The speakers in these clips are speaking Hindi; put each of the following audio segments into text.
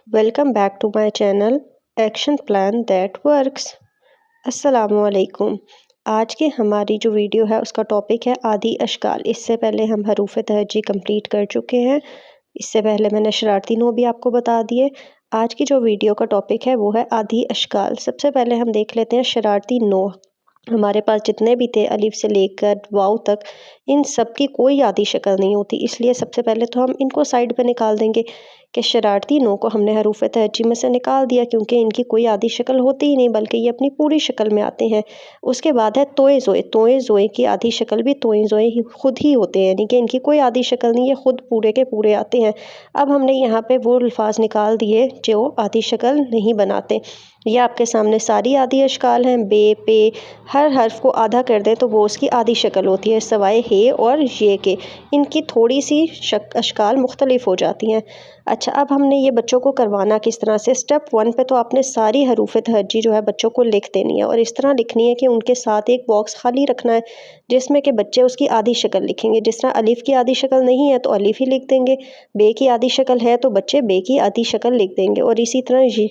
Welcome back to my channel action plan that works. अस्सलामुअलैकुम। आज की हमारी जो वीडियो है उसका टॉपिक है आदि अशकाल। इससे पहले हम हरूफ तहज्जी कंप्लीट कर चुके हैं। इससे पहले मैंने शरारती नो भी आपको बता दिए। आज की जो वीडियो का टॉपिक है वो है आदि अशकाल। सबसे पहले हम देख लेते हैं शरारती नो। हमारे पास जितने भी थे अलिफ से लेकर वाव तक, इन सब की कोई आदि शक्ल नहीं होती, इसलिए सबसे पहले तो हम इनको साइड पे निकाल देंगे कि शरारती नो को हमने हरूफ तहज्जी में से निकाल दिया क्योंकि इनकी कोई आदि शक्ल होती ही नहीं, बल्कि ये अपनी पूरी शक्ल में आते हैं। उसके बाद है तोए ज़ोए। तोए ज़ोए की आदि शक्ल भी तोए ज़ोए खुद ही होते हैं, यानी कि इनकी कोई आदि शक्ल नहीं है, खुद पूरे के पूरे आते हैं। अब हमने यहाँ पे वो अल्फाज निकाल दिए जो आदि शक्ल नहीं बनाते। ये आपके सामने सारी आदि अशकाल हैं। बे, पे, हर हर्फ को आधा कर दें तो वो उसकी आदि शक्ल होती है, सवाए हे और ये के। इनकी थोड़ी सी अशकाल मुख्तलिफ हो जाती हैं। अच्छा, अब हमने ये बच्चों को करवाना किस तरह से। स्टेप 1 पे तो आपने सारी हरूफ तहज्जी जो है बच्चों को लिख देनी है, और इस तरह लिखनी है कि उनके साथ एक बॉक्स खाली रखना है जिसमें कि बच्चे उसकी आदि शक्ल लिखेंगे। जिस तरह अलिफ की आदि शक्ल नहीं है तो अलिफ ही लिख देंगे, बे की आदि शक्ल है तो बच्चे बे की आदि शक्ल लिख देंगे, और इसी तरह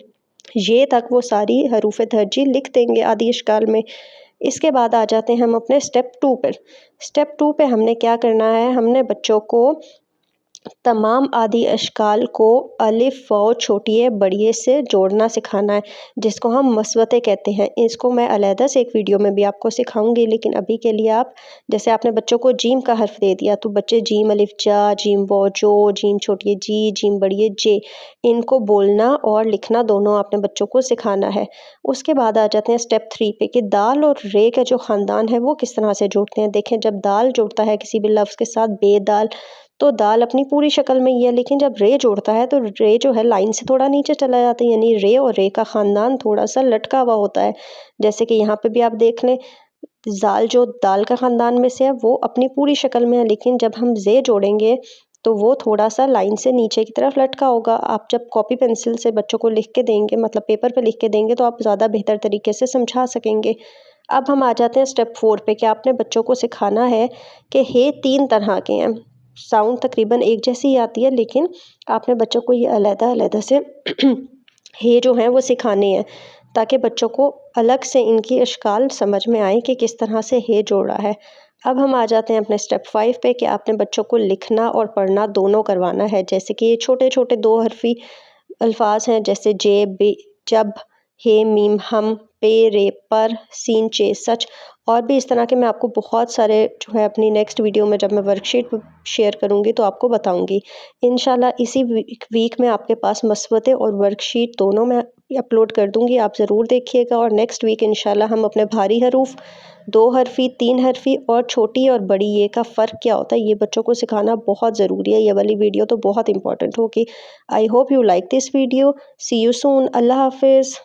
ये तक वो सारी हरूफ तहज्जी लिख देंगे आदि अशकाल में। इसके बाद आ जाते हैं हम अपने स्टेप 2 पर। स्टेप 2 पे हमने क्या करना है, हमने बच्चों को तमाम आदि अशकाल को अलिफ वाव छोटिए बड़िए से जोड़ना सिखाना है, जिसको हम मसवते कहते हैं। इसको मैं अलहदा से एक वीडियो में भी आपको सिखाऊंगी, लेकिन अभी के लिए आप, जैसे आपने बच्चों को जीम का हर्फ दे दिया तो बच्चे जीम अलिफ जा, जीम वाव जो, जीम छोटिए जी, जीम बड़िए जे, इनको बोलना और लिखना दोनों आपने बच्चों को सिखाना है। उसके बाद आ जाते हैं स्टेप 3 पे कि दाल और रे का जो ख़ानदान है वो किस तरह से जोड़ते हैं। देखें, जब दाल जुड़ता है किसी भी लफ्ज़ के साथ, बेदाल, तो दाल अपनी पूरी शक्ल में ही है, लेकिन जब रे जोड़ता है तो रे जो है लाइन से थोड़ा नीचे चला जाता है, यानी रे और रे का ख़ानदान थोड़ा सा लटका हुआ होता है। जैसे कि यहाँ पे भी आप देख लें, जाल जो दाल का ख़ानदान में से है वो अपनी पूरी शक्ल में है, लेकिन जब हम जे जोड़ेंगे तो वो थोड़ा सा लाइन से नीचे की तरफ लटका होगा। आप जब कॉपी पेंसिल से बच्चों को लिख के देंगे, मतलब पेपर पे लिख के देंगे, तो आप ज़्यादा बेहतर तरीके से समझा सकेंगे। अब हम आ जाते हैं स्टेप 4 पे कि आपने बच्चों को सिखाना है कि हे 3 तरह के हैं। साउंड तकरीबन एक जैसी ही आती है, लेकिन आपने बच्चों को ये अलग-अलग से हे जो हैं वो सिखाने हैं, ताकि बच्चों को अलग से इनकी अशकाल समझ में आए कि किस तरह से हे जोड़ा है। अब हम आ जाते हैं अपने स्टेप 5 पे कि आपने बच्चों को लिखना और पढ़ना दोनों करवाना है। जैसे कि ये छोटे-छोटे 2 हरफ़ी अल्फाज हैं, जैसे जे, बे, जब, हे, मीम, हम, पे, रे, पर, सीन, चे, सच, और भी इस तरह के मैं आपको बहुत सारे जो है अपनी नेक्स्ट वीडियो में जब मैं वर्कशीट शेयर करूँगी तो आपको बताऊँगी। इंशाल्लाह इसी वीक में आपके पास मसवदे और वर्कशीट दोनों मैं अपलोड कर दूँगी, आप ज़रूर देखिएगा। और नेक्स्ट वीक इंशाल्लाह हम अपने भारी हरूफ, 2 हरफ़ी, 3 हरफ़ी और छोटी और बड़ी ये का फ़र्क क्या होता है, ये बच्चों को सिखाना बहुत ज़रूरी है। ये वाली वीडियो तो बहुत इंपॉर्टेंट होगी। I hope you like this video. See you soon. Allah हाफ़िज़।